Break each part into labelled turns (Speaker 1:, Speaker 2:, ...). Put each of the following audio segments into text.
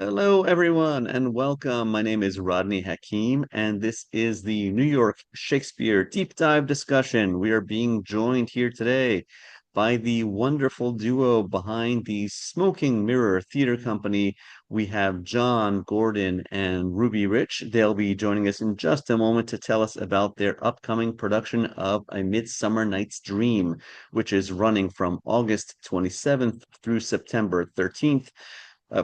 Speaker 1: Hello, everyone, and welcome. My name is Rodney Hakim, and this is the New York Shakespeare Deep Dive discussion. We are being joined here today by the wonderful duo behind the Smoking Mirror Theater Company. We have John Gordon and Ruby Rich. They'll be joining us in just a moment to tell us about their upcoming production of A Midsummer Night's Dream, which is running from August 27th through September 13th.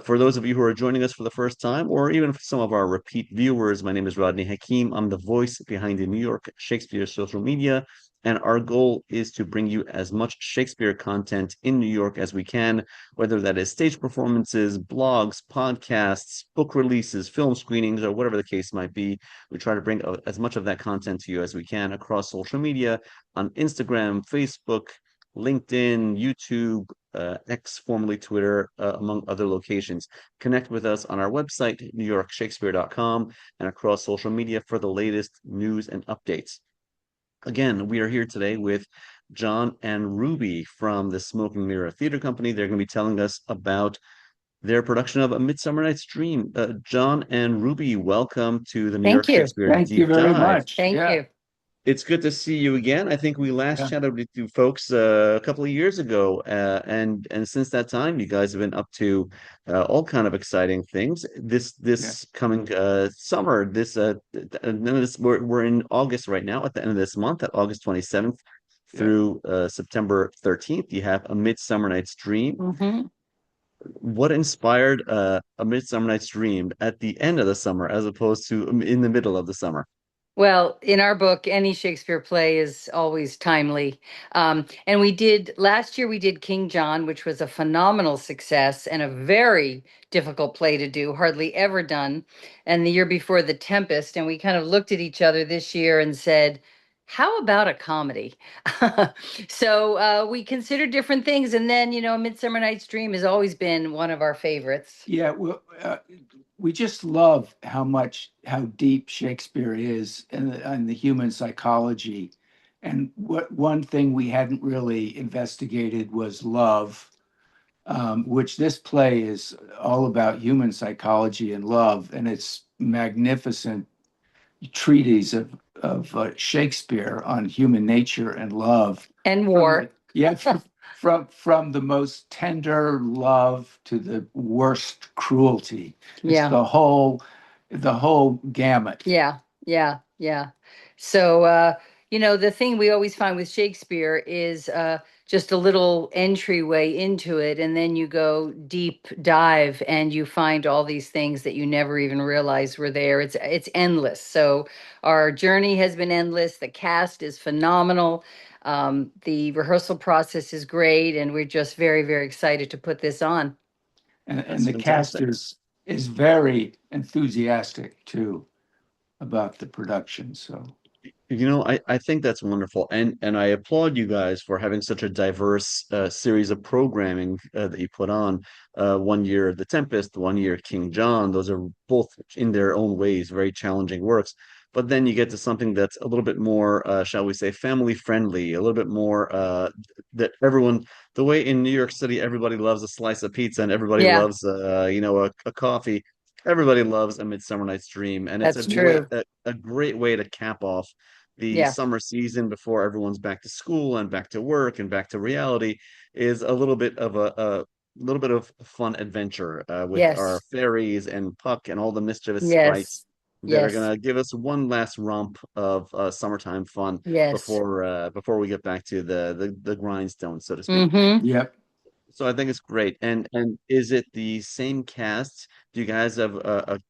Speaker 1: For those of you who are joining us for the first time, or even for some of our repeat viewers, my name is Rodney Hakim. I'm the voice behind the New York Shakespeare social media, and our goal is to bring you as much Shakespeare content in New York as we can, whether that is stage performances, blogs, podcasts, book releases, film screenings, or whatever the case might be. We try to bring as much of that content to you as we can across social media on Instagram, Facebook, LinkedIn, YouTube, X, formerly Twitter, among other locations. Connect with us on our website, newyorkshakespeare.com, and across social media for the latest news and updates. Again, we are here today with John and Ruby from the Smoking Mirror Theater Company. They're going to be telling us about their production of A Midsummer Night's Dream. John and Ruby, welcome to the New
Speaker 2: Thank
Speaker 1: York
Speaker 2: you.
Speaker 1: Shakespeare
Speaker 3: Thank you
Speaker 1: Deep
Speaker 3: very
Speaker 1: Dive.
Speaker 3: much.
Speaker 2: Thank
Speaker 3: Yeah,
Speaker 2: you.
Speaker 1: It's good to see you again. I think we last
Speaker 3: yeah,
Speaker 1: chatted with you folks a couple of years ago, and since that time, you guys have been up to all kind of exciting things. This
Speaker 3: yeah,
Speaker 1: this coming summer, we're in August right now. At the end of this month, at August 27th
Speaker 3: yeah.
Speaker 1: through September 13th, you have A Midsummer Night's Dream.
Speaker 2: hmm
Speaker 1: What inspired A Midsummer Night's Dream at the end of the summer as opposed to in the middle of the summer?
Speaker 2: Well, in our book, any Shakespeare play is always timely. And we did last year, we did King John, which was a phenomenal success and a very difficult play to do, hardly ever done. And the year before, The Tempest. And we kind of looked at each other this year and said, how about a comedy? So we considered different things. And then, Midsummer Night's Dream has always been one of our favorites.
Speaker 3: Yeah, well, we just love how deep Shakespeare is in the human psychology. And what one thing we hadn't really investigated was love, which this play is all about human psychology and love, and it's magnificent treatise of Shakespeare on human nature and love
Speaker 2: And
Speaker 3: from
Speaker 2: war.
Speaker 3: the yeah from the most tender love to the worst cruelty. It's
Speaker 2: Yeah.
Speaker 3: the whole gamut.
Speaker 2: Yeah, yeah, yeah. So the thing we always find with Shakespeare is just a little entryway into it, and then you go deep dive and you find all these things that you never even realized were there. It's endless. So our journey has been endless. The cast is phenomenal. The rehearsal process is great, and we're just very, very excited to put this on.
Speaker 3: And
Speaker 1: That's
Speaker 3: the cast
Speaker 1: fantastic.
Speaker 3: is very enthusiastic too about the production. So
Speaker 1: I think that's wonderful, and I applaud you guys for having such a diverse series of programming that you put on. One year The Tempest, one year King John. Those are both in their own ways very challenging works. But then you get to something that's a little bit more, shall we say, family friendly, a little bit more that everyone, the way in New York City, everybody loves a slice of pizza and everybody
Speaker 2: Yeah,
Speaker 1: loves, a coffee. Everybody loves A Midsummer Night's Dream, and it's
Speaker 2: that's true.
Speaker 1: a great way to cap off the
Speaker 2: Yeah.
Speaker 1: summer season before everyone's back to school and back to work and back to reality is a little bit of a little bit of fun adventure with our
Speaker 2: Yes.
Speaker 1: fairies and Puck and all the mischievous
Speaker 2: Yes.
Speaker 1: sprites that are
Speaker 2: Yes.
Speaker 1: gonna give us one last romp of summertime fun
Speaker 2: Yes.
Speaker 1: before we get back to the grindstone, so to speak.
Speaker 2: Mm-hmm.
Speaker 3: yep.
Speaker 1: So I think it's great. And is it the same cast? Do you guys have a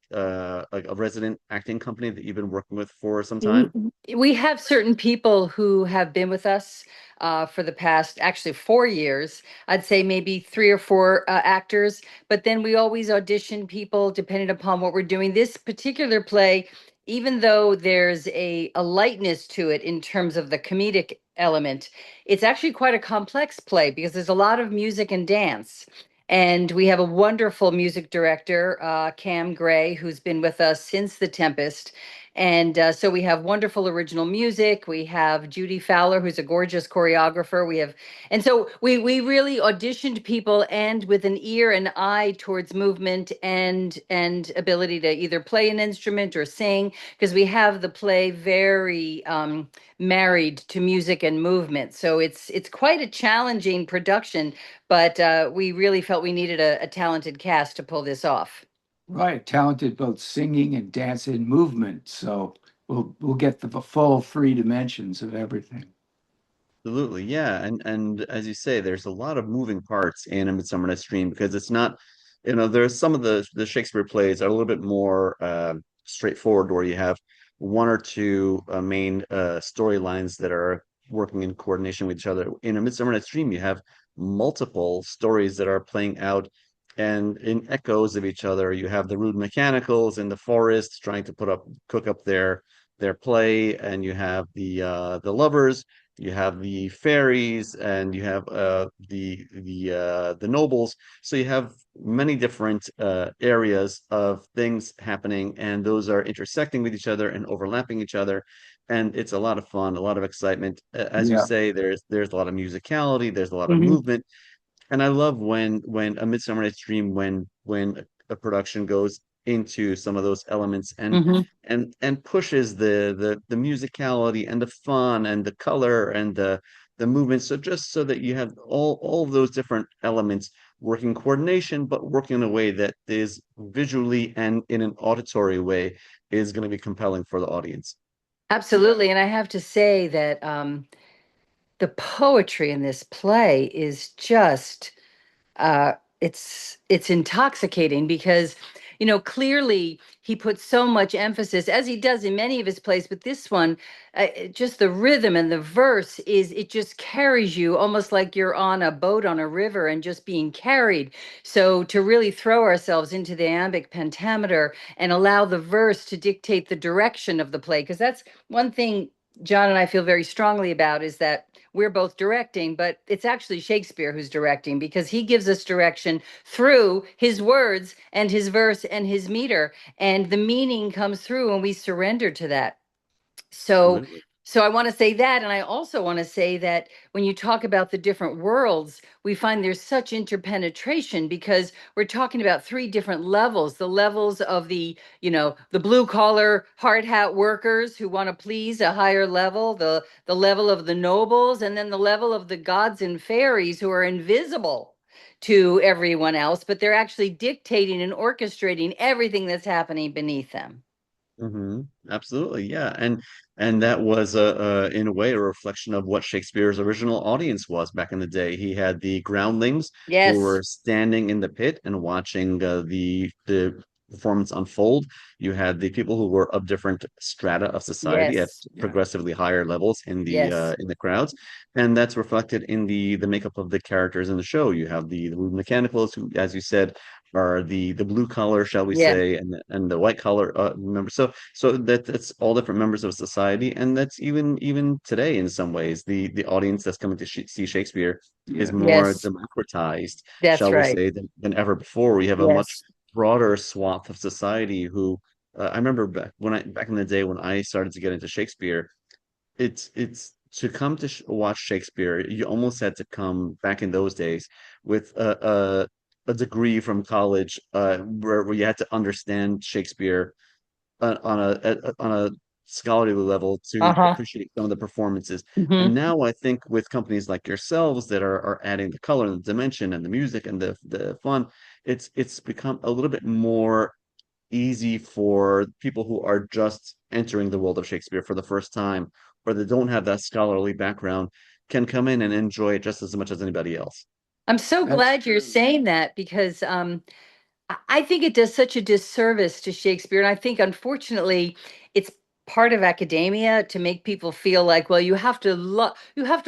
Speaker 1: resident acting company that you've been working with for some time?
Speaker 2: We have certain people who have been with us for the past actually 4 years. I'd say maybe three or four actors, but then we always audition people depending upon what we're doing. This particular play, even though there's a lightness to it in terms of the comedic element, it's actually quite a complex play because there's a lot of music and dance. And we have a wonderful music director, Cam Gray, who's been with us since The Tempest, And so we have wonderful original music. We have Judy Fowler, who's a gorgeous choreographer. And so we really auditioned people, and with an ear and eye towards movement and ability to either play an instrument or sing, because we have the play very married to music and movement. So it's quite a challenging production, but we really felt we needed a talented cast to pull this off.
Speaker 3: Right, talented both singing and dance and movement. So we'll get the full three dimensions of everything.
Speaker 1: Absolutely, yeah, and as you say, there's a lot of moving parts in A Midsummer Night's Dream because it's not, there's some of the Shakespeare plays are a little bit more straightforward, where you have one or two main storylines that are working in coordination with each other. In A Midsummer Night's Dream, you have multiple stories that are playing out and in echoes of each other. You have the rude mechanicals in the forest trying to cook up their play, and you have the lovers, you have the fairies, and you have the nobles. So you have many different areas of things happening, and those are intersecting with each other and overlapping each other. And it's a lot of fun, a lot of excitement. As you
Speaker 3: Yeah.
Speaker 1: say, there's a lot of musicality, there's a lot of
Speaker 2: Hmm.
Speaker 1: movement, and I love when A Midsummer Night's Dream, when a production goes into some of those elements
Speaker 2: Hmm.
Speaker 1: and pushes the musicality and the fun and the color and the movement. So just so that you have all of those different elements working coordination, but working in a way that is visually and in an auditory way is going to be compelling for the audience.
Speaker 3: Yeah.
Speaker 2: Absolutely. And I have to say that the poetry in this play is just uh, it's intoxicating because clearly he puts so much emphasis, as he does in many of his plays, but this one, just the rhythm and the verse, is it just carries you almost like you're on a boat on a river and just being carried. So to really throw ourselves into the iambic pentameter and allow the verse to dictate the direction of the play, because that's one thing John and I feel very strongly about, is that we're both directing, but it's actually Shakespeare who's directing, because he gives us direction through his words and his verse and his meter, and the meaning comes through when we surrender to that. So
Speaker 1: Absolutely.
Speaker 2: so I want to say that, and I also want to say that when you talk about the different worlds, we find there's such interpenetration, because we're talking about three different levels: the levels of the blue collar hard hat workers who want to please a higher level, the level of the nobles, and then the level of the gods and fairies who are invisible to everyone else, but they're actually dictating and orchestrating everything that's happening beneath them.
Speaker 1: Hmm. Absolutely, yeah, and that was in a way a reflection of what Shakespeare's original audience was back in the day. He had the groundlings who
Speaker 2: Yes.
Speaker 1: were standing in the pit and watching the performance unfold. You had the people who were of different strata of society at
Speaker 2: Yes.
Speaker 3: Yeah.
Speaker 1: progressively higher levels
Speaker 2: Yes.
Speaker 1: in the crowds, and that's reflected in the makeup of the characters in the show. You have the mechanicals who, as you said, are the blue collar, shall we
Speaker 2: Yeah.
Speaker 1: say, and the white collar members. So that's all different members of society, and that's even today in some ways. The audience that's coming to see Shakespeare is
Speaker 3: Yeah.
Speaker 1: more
Speaker 2: Yes.
Speaker 1: democratized,
Speaker 2: That's
Speaker 1: shall we
Speaker 2: right.
Speaker 1: say, than ever before. We have a much
Speaker 2: Yes.
Speaker 1: broader swath of society who I remember back in the day when I started to get into Shakespeare, it's to come to watch Shakespeare, you almost had to come back in those days with a degree from college, where you had to understand Shakespeare on a scholarly level to
Speaker 2: Uh-huh.
Speaker 1: appreciate some of the performances. And
Speaker 2: Hmm.
Speaker 1: now I think with companies like yourselves that are adding the color and the dimension and the music and the fun, it's become a little bit more easy for people who are just entering the world of Shakespeare for the first time, or that don't have that scholarly background, can come in and enjoy it just as much as anybody else.
Speaker 2: I'm so
Speaker 3: That's
Speaker 2: glad you're
Speaker 3: true.
Speaker 2: saying that, because I think it does such a disservice to Shakespeare. And I think, unfortunately, it's part of academia to make people feel like, well, you have to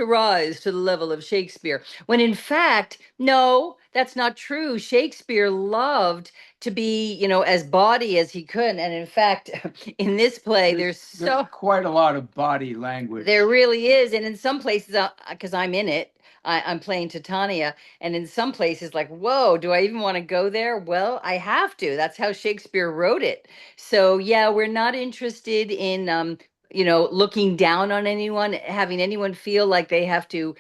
Speaker 2: rise to the level of Shakespeare. When in fact, no, that's not true. Shakespeare loved to be, as bawdy as he could. And in fact, in this play,
Speaker 3: There's quite a lot of body
Speaker 2: there
Speaker 3: language.
Speaker 2: really is. And in some places, because I'm in it, I'm playing Titania, and in some places, like, whoa, do I even want to go there? Well, I have to. That's how Shakespeare wrote it. So yeah, we're not interested in looking down on anyone, having anyone feel like they have to,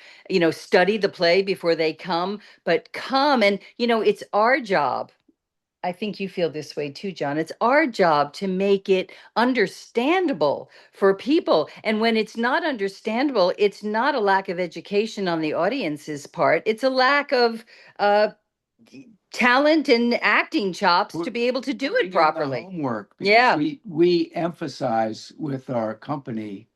Speaker 2: study the play before they come, but come and, it's our job. I think you feel this way too, John. It's our job to make it understandable for people. And when it's not understandable, it's not a lack of education on the audience's part. It's a lack of uh, talent and acting chops to
Speaker 3: Put-
Speaker 2: be able to do
Speaker 3: Putting
Speaker 2: it
Speaker 3: in the
Speaker 2: properly.
Speaker 3: homework because
Speaker 2: Yeah.
Speaker 3: we emphasize with our company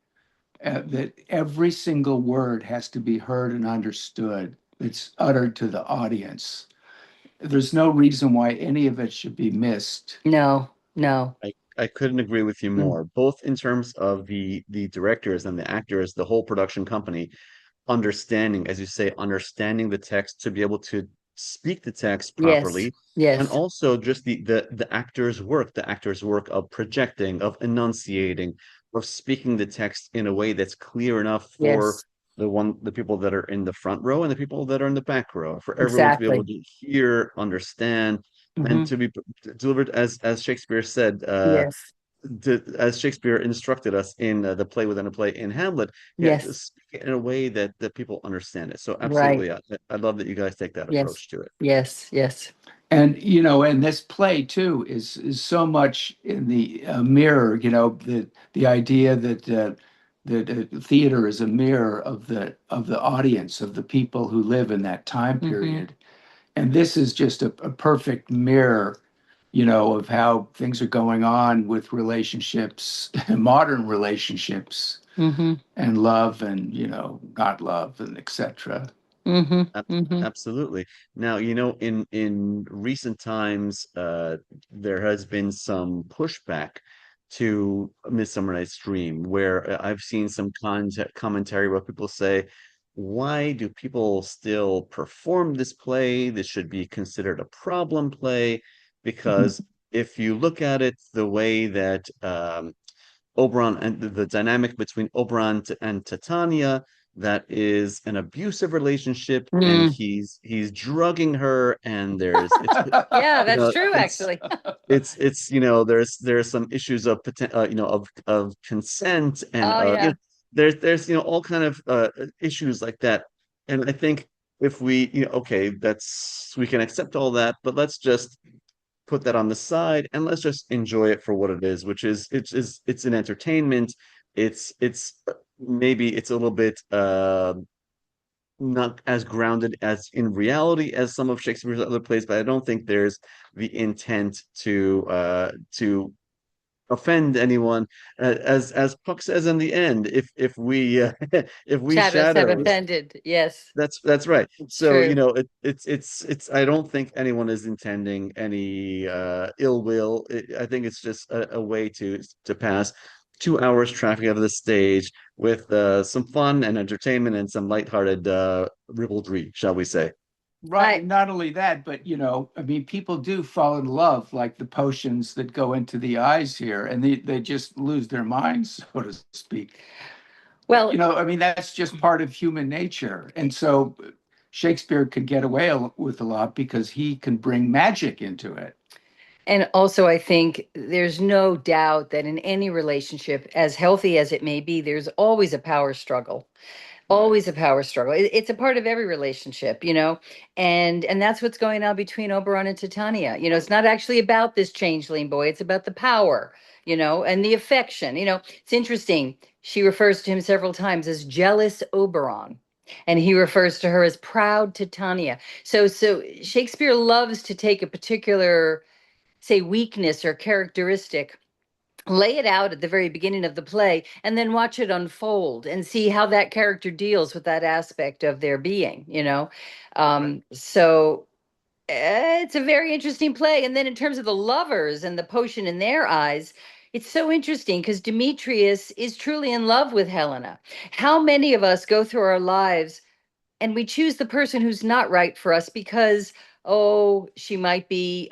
Speaker 3: that every single word has to be heard and understood. It's uttered to the audience. There's no reason why any of it should be missed.
Speaker 2: No, no.
Speaker 1: I couldn't agree with you
Speaker 2: Mm,
Speaker 1: more, both in terms of the directors and the actors, the whole production company understanding, as you say, understanding the text to be able to speak the text
Speaker 2: yes,
Speaker 1: properly, and
Speaker 2: yes,
Speaker 1: also just the actor's work of projecting, of enunciating, of speaking the text in a way that's clear enough for
Speaker 2: yes,
Speaker 1: the people that are in the front row and the people that are in the back row, for everyone to be able
Speaker 2: exactly.
Speaker 1: to hear, understand, and
Speaker 2: Hmm.
Speaker 1: to be delivered as Shakespeare said,
Speaker 2: Yes,
Speaker 1: as Shakespeare instructed us in the play within a play in Hamlet, yeah, to
Speaker 2: yes,
Speaker 1: speak it in a way that people understand it. So
Speaker 2: right.
Speaker 1: absolutely, I love that you guys take that
Speaker 2: Yes,
Speaker 1: approach to it.
Speaker 2: yes, yes.
Speaker 3: And and this play too is so much in the mirror. The idea that theater is a mirror of the audience, of the people who live in that time
Speaker 2: Hmm.
Speaker 3: period. And this is just a perfect mirror, of how things are going on with relationships, modern relationships,
Speaker 2: Hmm.
Speaker 3: and love, and not love, and etc.
Speaker 2: Hmm.
Speaker 1: Ab-
Speaker 2: Hmm.
Speaker 1: Absolutely. Now, in recent times, there has been some pushback to Midsummer Night's Dream, where I've seen some commentary where people say, "Why do people still perform this play? This should be considered a problem play." Because if you look at it the way that Oberon and the dynamic between and Titania, that is an abusive relationship, and
Speaker 2: Mm.
Speaker 1: he's drugging her, and there's
Speaker 2: Yeah,
Speaker 1: you
Speaker 2: that's
Speaker 1: know
Speaker 2: true,
Speaker 1: it's
Speaker 2: actually.
Speaker 1: there's some issues of of consent, and
Speaker 2: Oh, yeah.
Speaker 1: there's all kind of issues like that, and I think if we okay, that's we can accept all that, but let's just put that on the side and let's just enjoy it for what it is, which is it's an entertainment. It's maybe it's a little bit not as grounded as in reality as some of Shakespeare's other plays, but I don't think there's the intent to offend anyone. As Puck says in the end, if we if we
Speaker 2: Shadows have
Speaker 1: shadows,
Speaker 2: offended. Yes,
Speaker 1: that's right.
Speaker 2: it's
Speaker 1: So,
Speaker 2: true.
Speaker 1: it's I don't think anyone is intending any ill will. I think it's just a way to pass 2 hours traffic of the stage with some fun and entertainment and some lighthearted ribaldry, shall we say.
Speaker 3: Right,
Speaker 2: I
Speaker 3: and not only that, but I mean, people do fall in love, like the potions that go into the eyes here, and they just lose their minds, so to speak.
Speaker 2: well,
Speaker 3: I mean, that's just part of human nature. And so Shakespeare could get away with a lot because he can bring magic into it.
Speaker 2: and also I think there's no doubt that in any relationship, as healthy as it may be, there's always a power struggle.
Speaker 3: Right.
Speaker 2: Always a power struggle. It's a part of every relationship, and that's what's going on between Oberon and Titania. It's not actually about this changeling boy. It's about the power, and the affection. It's interesting. She refers to him several times as jealous Oberon, and he refers to her as proud Titania. So Shakespeare loves to take a particular, say, weakness or characteristic, lay it out at the very beginning of the play, and then watch it unfold and see how that character deals with that aspect of their being.
Speaker 3: Right.
Speaker 2: So it's a very interesting play. And then in terms of the lovers and the potion in their eyes, it's so interesting because Demetrius is truly in love with Helena. How many of us go through our lives and we choose the person who's not right for us because, oh, she might be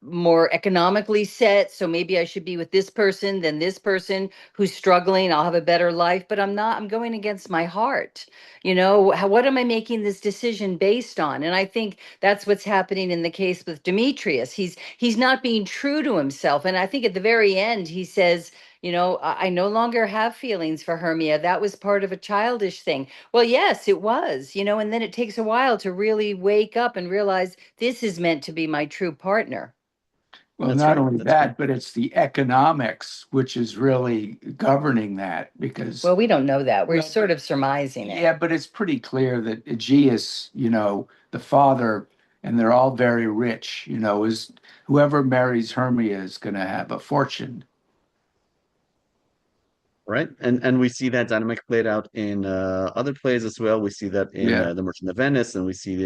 Speaker 2: more economically set, so maybe I should be with this person than this person who's struggling. I'll have a better life, but I'm not. I'm going against my heart. What am I making this decision based on? And I think that's what's happening in the case with Demetrius. He's not being true to himself, and I think at the very end he says, I no longer have feelings for Hermia. That was part of a childish thing. Well, yes, it was, and then it takes a while to really wake up and realize this is meant to be my true partner.
Speaker 3: Well,
Speaker 1: That's
Speaker 3: not
Speaker 1: right.
Speaker 3: only
Speaker 1: That's right.
Speaker 3: that, but it's the economics which is really governing that because,
Speaker 2: Well, we don't know that. We're
Speaker 3: well,
Speaker 2: sort of surmising it.
Speaker 3: yeah, but it's pretty clear that Aegeus, the father, and they're all very rich, is whoever marries Hermia is going to have a fortune.
Speaker 1: Right. And we see that dynamic played out in other plays as well. We see that in
Speaker 3: Yeah,
Speaker 1: The Merchant of Venice, and we see it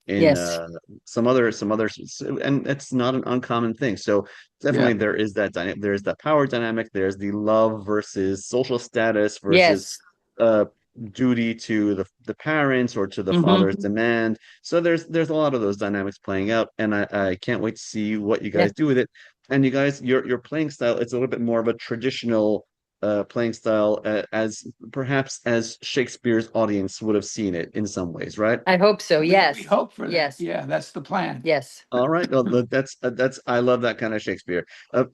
Speaker 1: in
Speaker 2: Yes.
Speaker 1: some other, and it's not an uncommon thing. So
Speaker 3: yeah,
Speaker 1: definitely there is that dynamic, there is that power dynamic, there's the love versus social status versus
Speaker 2: Yes.
Speaker 1: uh duty to the parents or to the father's
Speaker 2: Mm-hmm.
Speaker 1: demand. So there's a lot of those dynamics playing out, and I can't wait to see what you
Speaker 2: Yeah.
Speaker 1: guys do with it. And you guys, your playing style, it's a little bit more of a traditional playing style, as perhaps as Shakespeare's audience would have seen it in some ways, right?
Speaker 2: I hope so.
Speaker 3: we
Speaker 2: Yes.
Speaker 3: hope for that.
Speaker 2: Yes.
Speaker 3: Yeah, that's the plan.
Speaker 2: Yes.
Speaker 1: All right, well, that's I love that kind of Shakespeare.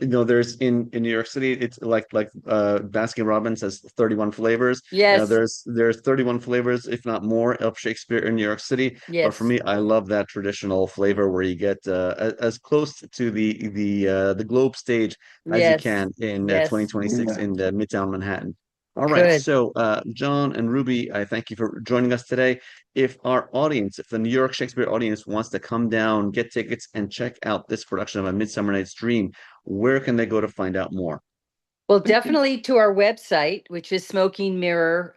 Speaker 1: There's in New York City, it's like Baskin Robbins has 31 flavors.
Speaker 2: Yes.
Speaker 1: There's 31 flavors, if not more, of Shakespeare in New York City. But for
Speaker 2: Yes.
Speaker 1: me, I love that traditional flavor where you get as close to the globe stage as you
Speaker 2: Yes.
Speaker 1: can in
Speaker 2: Yes.
Speaker 1: 2026
Speaker 3: Yeah.
Speaker 1: in Midtown Manhattan. All right,
Speaker 2: Good.
Speaker 1: so John and Ruby, I thank you for joining us today. If the New York Shakespeare audience wants to come down, get tickets, and check out this production of A Midsummer Night's Dream, where can they go to find out more?
Speaker 2: Well, definitely to our website, which is Smoking Mirror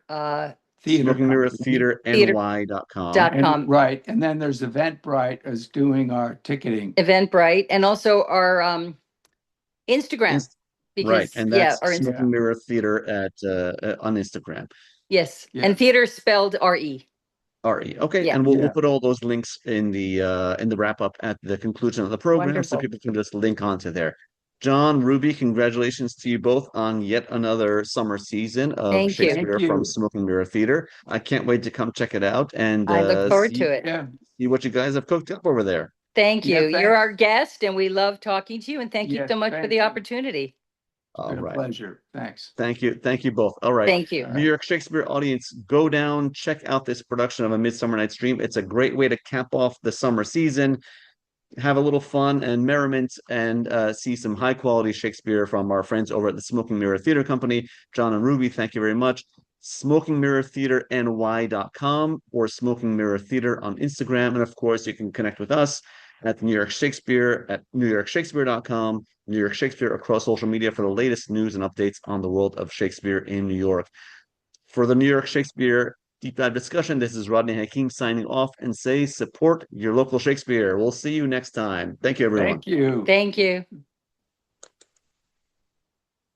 Speaker 3: Theater
Speaker 1: Smoking Mirror
Speaker 3: company.
Speaker 1: Theater
Speaker 2: Theater
Speaker 1: NY.com.
Speaker 2: dot
Speaker 3: And
Speaker 2: com
Speaker 3: right. And then there's Eventbrite as doing our ticketing.
Speaker 2: Eventbrite, and also our Instagram,
Speaker 1: Inst- right,
Speaker 2: because
Speaker 1: and
Speaker 2: yeah,
Speaker 1: that's
Speaker 2: our
Speaker 3: Yeah.
Speaker 1: Smoking Mirror Theater on Instagram.
Speaker 2: yes,
Speaker 3: Yeah.
Speaker 2: and theater spelled RE.
Speaker 1: RE. Okay,
Speaker 2: Yeah.
Speaker 1: and we'll
Speaker 3: Yeah.
Speaker 1: put all those links in the wrap up at the conclusion of the program so
Speaker 2: Wonderful.
Speaker 1: people can just link onto there. John, Ruby, congratulations to you both on yet another summer season of
Speaker 2: Thank you.
Speaker 3: Thank
Speaker 1: Shakespeare from
Speaker 3: you.
Speaker 1: Smoking Mirror Theater. I can't wait to come check it out and
Speaker 2: I look forward to it.
Speaker 3: Yeah.
Speaker 1: see what you guys have cooked up over there.
Speaker 2: Thank
Speaker 3: Yeah.
Speaker 2: you. You're
Speaker 3: Thanks.
Speaker 2: our guest, and we love talking to you. And thank you
Speaker 3: Yes.
Speaker 2: so much for
Speaker 3: Thank
Speaker 2: the
Speaker 3: you.
Speaker 2: opportunity.
Speaker 3: It's
Speaker 1: All
Speaker 3: been a
Speaker 1: right.
Speaker 3: pleasure. Thanks.
Speaker 1: Thank you. Thank you both. All right.
Speaker 2: Thank
Speaker 3: All
Speaker 2: you.
Speaker 1: New
Speaker 3: right.
Speaker 1: York Shakespeare audience, go down, check out this production of A Midsummer Night's Dream. It's a great way to cap off the summer season, have a little fun and merriment, and see some high quality Shakespeare from our friends over at the Smoking Mirror Theater Company. John and Ruby, thank you very much. Smoking Mirror Theater NY.com or Smoking Mirror Theater on Instagram. And of course, you can connect with us at the New York Shakespeare at NewYorkShakespeare.com, New York Shakespeare across social media for the latest news and updates on the world of Shakespeare in New York. For the New York Shakespeare deep dive discussion, this is Rodney Hakeem signing off and say support your local Shakespeare. We'll see you next time. Thank you, everyone.
Speaker 3: Thank you.
Speaker 2: Thank you.